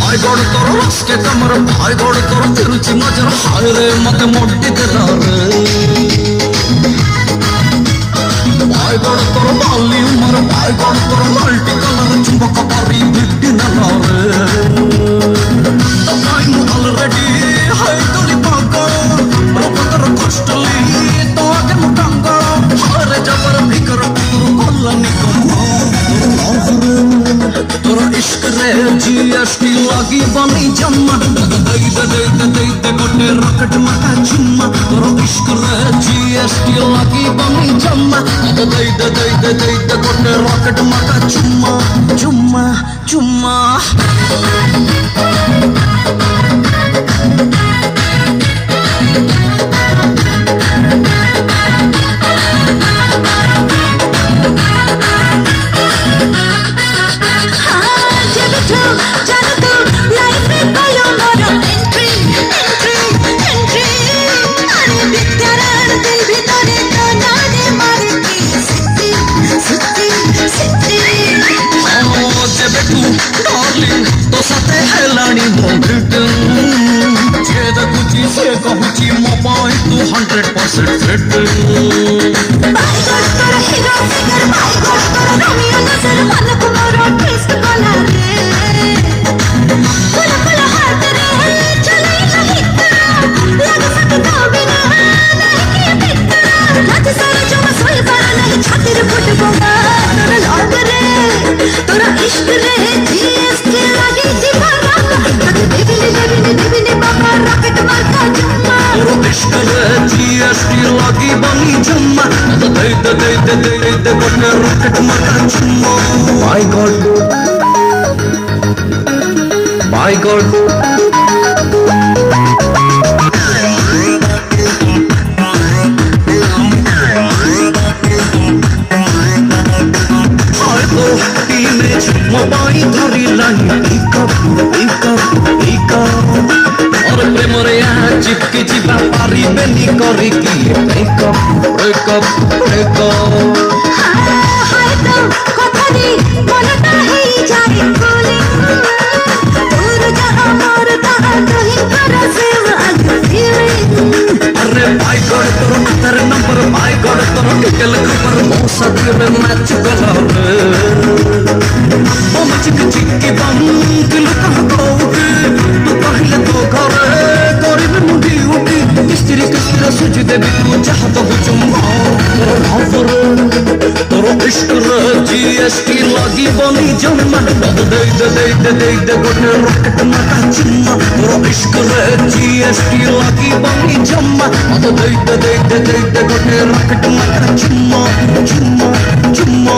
भाई गड़ तोर रस के कमर भाई गड़ तोर तिरुचि नजर हाय रे मत मोटी दिला रे भाई गड़ तोर बाली उमर भाई गड़ तोर मल्टी कलर चुंबक परी बिट्टी नला रे भाई मु ऑलरेडी हाय तोली पागल रूप तोर कष्टली तो आगे मु टांगा हाय रे जबर भीतर तोर कोल्ला निकल तोर इश्क रे जीएसटी लगी बनी जम्मा दई दे गोटे रॉकेट माका चुम्मा तोर इश्क रे जीएसटी लगी बनी जम्मा दई दे गोटे रॉकेट माका चुम्मा चुम्मा चुम्मा तो सते हेलानी मोबिट जे देखुची से कहूची मो पाई तू 100% फिट बाई गड़ तोर हीरो फिगर बाई गड़ तोर रोमियो नजर मन को मोरो ट्विस्ट कला रे पुला पुला हाथ रे चले नहीं तेरा लग सकता बिना नहीं के भीतर रात सारा जो सोई पर नहीं छाती रे फुट गया तोर लग रे तोरा इश्क रे जीएसटी लगी दीवाना देविने बाबा रॉकेट मारता जुम्मा तोरा इश्क रे जीएसटी लगी बनी जुम्मा दे गोटे रॉकेट मारता जुम्मा माय गॉड मोबाइल धरी लानी और प्रेम रे चिपके जीवा पारी बेनी करी की ब्रेकअप हाय तो कथा दी मनटा ही जारी कोली दूर जा अमर ता तो ही कर से आज फीलिंग अरे भाई गड़ तोर तेरे नंबर भाई गड़ तोर निकल खबर मौसा तेरे मैच कला रे चिक चिक्की बम किलो कहाँ गाओगे तू पहले तो घर गरीब मुंडी उठी किस्तिरी सुझ देवी तू चाहता हो चुम्मा तोर इश्क रे जीएसटी लगी बनी जम्मा दे गोटे रॉकेट माका चुम्मा तोर इश्क रे जीएसटी लगी बनी जम्मा दे गोटे रॉकेट माका चुम्मा चुम्मा चुम्मा